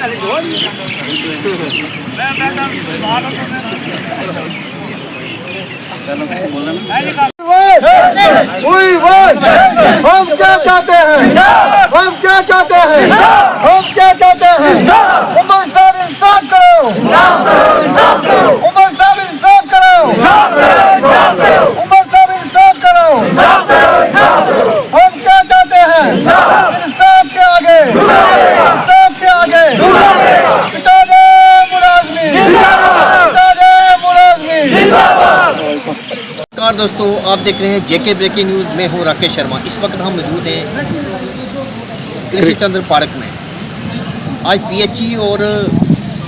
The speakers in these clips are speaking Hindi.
हम क्या चाहते हैं, हम क्या चाहते हैं, हम क्या चाहते हैं। उमर साहब इंसाफ करो, उमर साहब इंसाफ करो, उमर साहब इंसाफ करो। हम क्या चाहते हैं, इंसाफ के आगे, इंसाफ के आगे। पिता दे मुलाजमी, पिता दे मुलाजमी। नमस्कार दोस्तों, आप देख रहे हैं जेके ब्रेकिंग न्यूज़ में हूँ राकेश शर्मा। इस वक्त हम मौजूद हैं कृषि चंद्र पार्क में। आज पीएचई और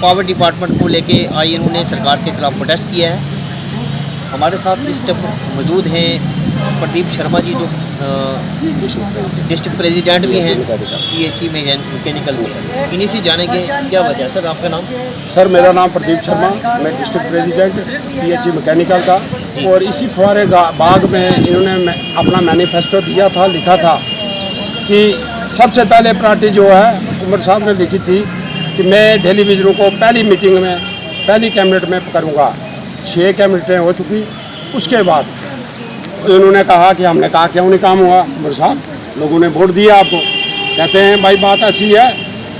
पावर डिपार्टमेंट को लेके आई इन्होंने सरकार के खिलाफ प्रोटेस्ट किया है। हमारे साथ इस टाइम मौजूद हैं प्रदीप शर्मा जी, जो डिस्ट्रिक्ट प्रेसिडेंट भी हैं पीएचई में हैं मैकेनिकल में। इन्हीं से जानेंगे क्या वजह। सर आपका नाम? सर मेरा नाम प्रदीप शर्मा, मैं डिस्ट्रिक्ट प्रेसिडेंट पीएचई मैकेनिकल का। और इसी फुवारे बाग में इन्होंने अपना मैनिफेस्टो दिया था, लिखा था कि सबसे पहले प्रायोरिटी जो है उमर साहब ने लिखी थी कि मैं डेली विजरों को पहली मीटिंग में पहली कैबिनेट में करूँगा। 6 कैबिनेटें हो चुकी। उसके बाद इन्होंने कहा कि हमने कहा क्यों नहीं काम हुआ उमर साहब, लोगों ने वोट दिया आपको। कहते हैं भाई बात ऐसी है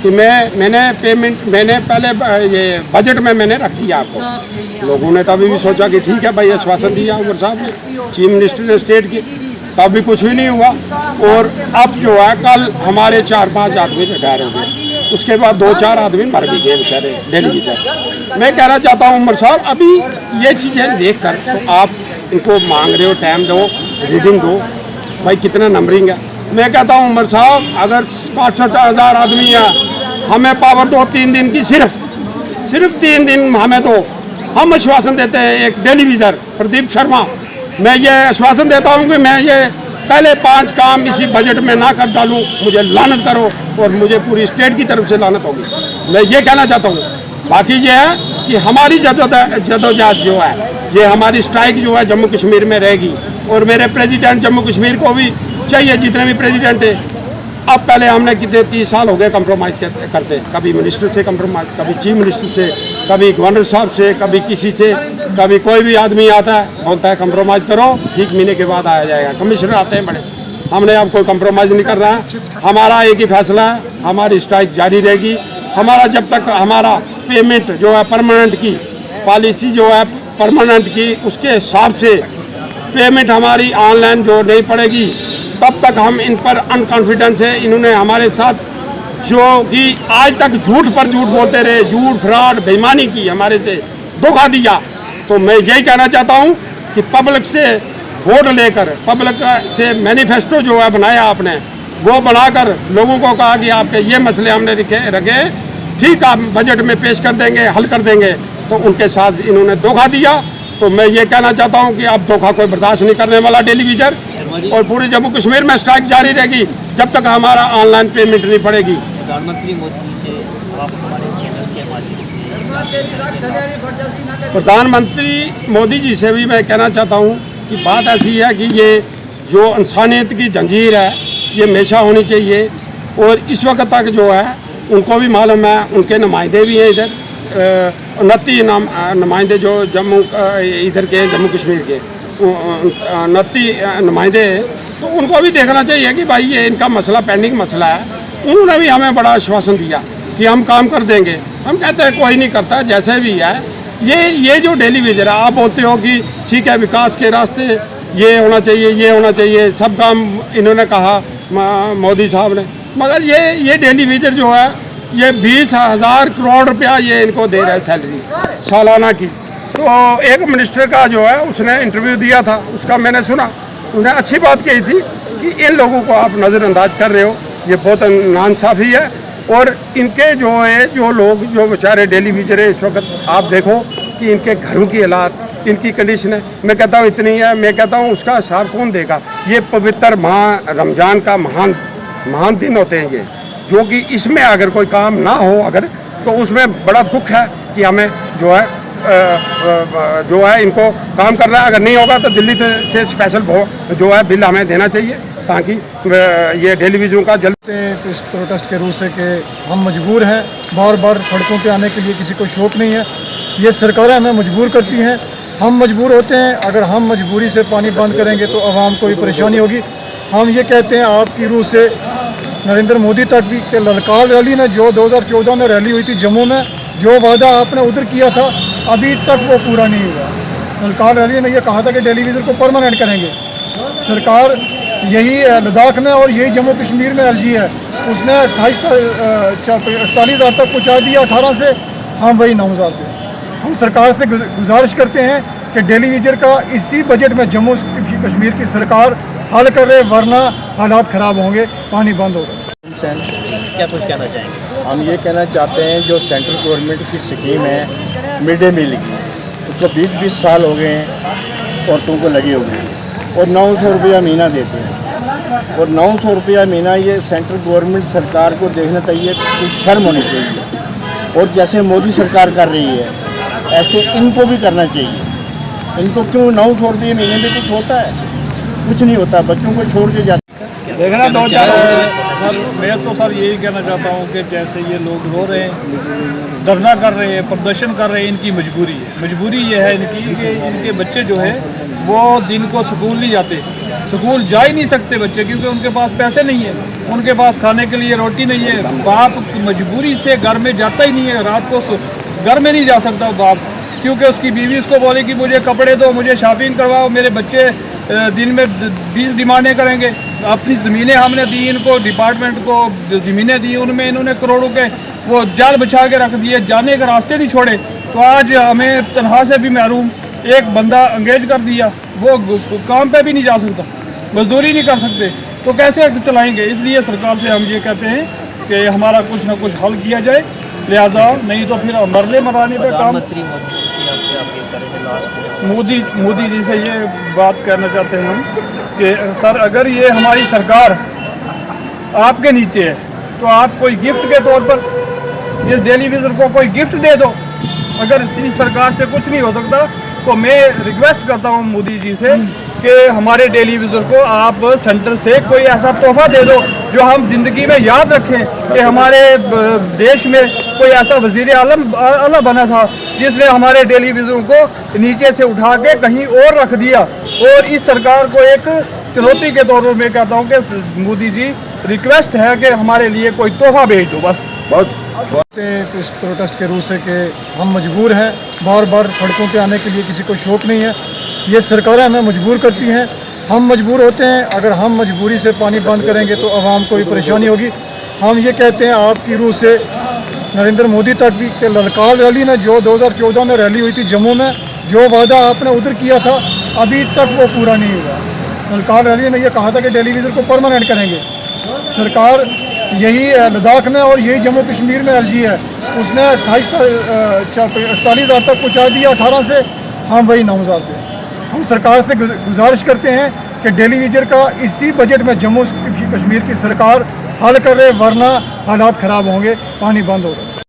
कि मैंने पहले ये बजट में मैंने रख दिया आपको। लोगों ने तभी भी सोचा कि ठीक है भाई, आश्वासन दिया उमर साहब ने, चीफ मिनिस्टर ने स्टेट की, तब भी कुछ भी नहीं हुआ। और अब जो है कल हमारे 4-5 आदमी रिटायर हो गए, उसके बाद 2-4 आदमी मर भी गए बेचारे डेली विजर। मैं कहना चाहता हूँ उमर साहब, अभी ये चीज़ें देख कर तो आप इनको मांग रहे हो, टाइम दो, रीडिंग दो, भाई कितना नंबरिंग है। मैं कहता हूँ उमर साहब, अगर 65,000 आदमी है, हमें पावर दो 3 दिन की, सिर्फ 3 दिन हमें दो। हम आश्वासन देते हैं, एक डेली विजर प्रदीप शर्मा, मैं ये आश्वासन देता हूँ कि मैं ये पहले 5 काम इसी बजट में ना कर डालूँ, मुझे लानत करो और मुझे पूरी स्टेट की तरफ से लानत होगी। मैं ये कहना चाहता हूँ। बाकी ये है कि हमारी जदोजहद जो है, ये हमारी स्ट्राइक जो है जम्मू कश्मीर में रहेगी। और मेरे प्रेसिडेंट जम्मू कश्मीर को भी चाहिए, जितने भी प्रेसिडेंट हैं। अब पहले हमने कितने 30 साल हो गए कंप्रोमाइज़ करते, कभी मिनिस्टर से कंप्रोमाइज़, कभी चीफ मिनिस्टर से, कभी गवर्नर साहब से, कभी किसी से, कभी कोई भी आदमी आता है बोलता है कंप्रोमाइज़ करो, ठीक महीने के बाद आया जाएगा। कमिश्नर आते हैं बड़े, हमने अब कोई कंप्रोमाइज़ नहीं कर रहा है। हमारा एक ही फैसला है, हमारी स्ट्राइक जारी रहेगी। हमारा जब तक हमारा पेमेंट जो है परमानेंट की पॉलिसी जो है परमानेंट की, उसके हिसाब से पेमेंट हमारी ऑनलाइन जो नहीं पड़ेगी, तब तक हम इन पर अनकॉन्फिडेंस है। इन्होंने हमारे साथ जो कि आज तक झूठ पर झूठ बोलते रहे, झूठ फ्रॉड बेईमानी की, हमारे से धोखा दिया। तो मैं यही कहना चाहता हूं कि पब्लिक से वोट लेकर, पब्लिक से मैनिफेस्टो जो है बनाया आपने, वो बनाकर लोगों को कहा कि आपके ये मसले हमने रखे, ठीक आप बजट में पेश कर देंगे, हल कर देंगे। तो उनके साथ इन्होंने धोखा दिया। तो मैं ये कहना चाहता हूँ कि अब धोखा कोई बर्दाश्त नहीं करने वाला डेली विजर, और पूरे जम्मू कश्मीर में स्ट्राइक जारी रहेगी जब तक हमारा ऑनलाइन पेमेंट नहीं पड़ेगी। प्रधानमंत्री मोदी से आप हमारे चैनल के माध्यम से, प्रधानमंत्री मोदी जी से भी मैं कहना चाहता हूँ कि बात ऐसी है कि ये जो इंसानियत की जंजीर है, ये हमेशा होनी चाहिए। और इस वक्त तक जो है उनको भी मालूम है, उनके नुमाइंदे भी हैं इधर, 29 नुमाइंदे जो जम्मू इधर के जम्मू कश्मीर के 29 नुमाइंदे, तो उनको भी देखना चाहिए कि भाई ये इनका मसला पेंडिंग मसला है। उन्होंने भी हमें बड़ा आश्वासन दिया कि हम काम कर देंगे। हम कहते हैं कोई नहीं करता, जैसे भी है। ये जो डेली विजर है, आप बोलते हो कि ठीक है विकास के रास्ते ये होना चाहिए, ये होना चाहिए, सब काम इन्होंने कहा मोदी साहब ने, मगर ये डेली विजर जो है ये 20,000 करोड़ रुपया ये इनको दे रहा है सैलरी सालाना की। तो एक मिनिस्टर का जो है उसने इंटरव्यू दिया था, उसका मैंने सुना, उन्हें अच्छी बात कही थी कि इन लोगों को आप नज़रअंदाज कर रहे हो, ये बहुत नाइंसाफ़ी है। और इनके जो है जो लोग जो बेचारे डेली विजर है, इस वक्त आप देखो कि इनके घरों की हालात, इनकी कंडीशन है। मैं कहता हूँ इतनी है, मैं कहता हूँ उसका हिसाब कौन देगा। ये पवित्र माह रमज़ान का महान दिन होते हैं ये, जो कि इसमें अगर कोई काम ना हो अगर, तो उसमें बड़ा दुख है कि हमें जो है इनको काम करना है। अगर नहीं होगा तो दिल्ली से स्पेशल जो है बिल हमें देना चाहिए। ताकि ये टेलीविज़न का जल्द इस प्रोटेस्ट के रूप से कि हम मजबूर हैं, बार बार सड़कों पे आने के लिए किसी को शौक़ नहीं है। ये सरकारें हमें मजबूर करती हैं, हम मजबूर होते हैं। अगर हम मजबूरी से पानी बंद करेंगे तो आवाम को भी परेशानी होगी। हम ये कहते हैं आपकी रूह से नरेंद्र मोदी तक भी कि ललकार रैली में जो 2014 में रैली हुई थी जम्मू में, जो वादा आपने उधर किया था अभी तक वो पूरा नहीं हुआ। ललकार रैली में ये कहा था कि टेलीविज़न को परमानेंट करेंगे। सरकार यही लद्दाख में और यही जम्मू कश्मीर में एलजी है, उसने 48,000 तक पहुँचा दिया 18 से, हम वही 9,000 पे। हम सरकार से गुजारिश करते हैं कि टेलीविज़न का इसी बजट में जम्मू कश्मीर की सरकार हल कर रहे, वरना हालात ख़राब होंगे, पानी बंद होगा। क्या कुछ कहना चाहेंगे? हम ये कहना चाहते हैं जो सेंट्रल गवर्नमेंट की स्कीम है मिड डे मील की, उसको 20-20 साल हो गए हैं औरतों को लगे हुए हैं और 900 रुपया महीना देते हैं। और 900 रुपया महीना ये सेंट्रल गवर्नमेंट सरकार को देखना चाहिए, कुछ शर्म होनी चाहिए। और जैसे मोदी सरकार कर रही है ऐसे इनको भी करना चाहिए। इनको क्यों 900 रुपये महीने में कुछ होता है? कुछ नहीं होता, बच्चों को छोड़ के जाते। देखना दो चार सर, मैं तो सर यही कहना चाहता हूँ कि जैसे ये लोग रो रहे हैं, धरना कर रहे हैं, प्रदर्शन कर रहे हैं, इनकी मजबूरी है। मजबूरी ये है इनकी कि इनके बच्चे जो है वो दिन को स्कूल नहीं जाते, स्कूल जा ही नहीं सकते बच्चे, क्योंकि उनके पास पैसे नहीं है, उनके पास खाने के लिए रोटी नहीं है। बाप मजबूरी से घर में जाता ही नहीं है, रात को घर में नहीं जा सकता बाप, क्योंकि उसकी बीवी उसको बोले कि मुझे कपड़े दो, मुझे शॉपिंग करवाओ, मेरे बच्चे दिन में 20 डिमांडें करेंगे। अपनी ज़मीनें हमने दी इनको, डिपार्टमेंट को ज़मीनें दी, उनमें इन्होंने करोड़ों के वो जाल बिछा के रख दिए, जाने के रास्ते नहीं छोड़े। तो आज हमें तनख्वाह से भी महरूम, एक बंदा अंगेज कर दिया, वो काम पे भी नहीं जा सकता, मजदूरी नहीं कर सकते, तो कैसे चलाएंगे? इसलिए सरकार से हम ये कहते हैं कि हमारा कुछ ना कुछ हल किया जाए, लिहाजा नहीं तो फिर मरने मराने पे काम। मोदी जी से ये बात करना चाहते हैं हम कि सर अगर ये हमारी सरकार आपके नीचे है तो आप कोई गिफ्ट के तौर पर इस टेलीविज़न को कोई गिफ्ट दे दो। अगर इस सरकार से कुछ नहीं हो सकता तो मैं रिक्वेस्ट करता हूँ मोदी जी से कि हमारे टेलीविज़न को आप सेंटर से कोई ऐसा तोहफा दे दो जो हम जिंदगी में याद रखें कि हमारे देश में कोई ऐसा वज़ीर आला बना था जिसने हमारे टेलीविज़न को नीचे से उठा के कहीं और रख दिया। और इस सरकार को एक चुनौती के तौर पर मैं कहता हूँ कि मोदी जी रिक्वेस्ट है कि हमारे लिए कोई तोहफा भेज दो बस। इस प्रोटेस्ट के रूप से कि हम मजबूर हैं, बार बार सड़कों पे आने के लिए किसी को शौक़ नहीं है। ये सरकारें हमें मजबूर करती हैं, हम मजबूर होते हैं। अगर हम मजबूरी से पानी बंद करेंगे तो आवाम को भी परेशानी होगी। हम ये कहते हैं आपकी रूह से नरेंद्र मोदी तक भी कि ललकार रैली में जो 2014 में रैली हुई थी जम्मू में, जो वादा आपने उधर किया था अभी तक वो पूरा नहीं हुआ। ललकार रैली में ये कहा था कि टेलीविज़न को परमानेंट करेंगे। सरकार यही लद्दाख में और यही जम्मू कश्मीर में एलजी है, उसने 48,000 तक पहुँचा दिया 18 से, हम वही 9,000 पे। हम सरकार से गुजारिश करते हैं कि टेलीविज़न का इसी बजट में जम्मू कश्मीर की सरकार हल कर रहे, वरना हालात ख़राब होंगे, पानी बंद होगा।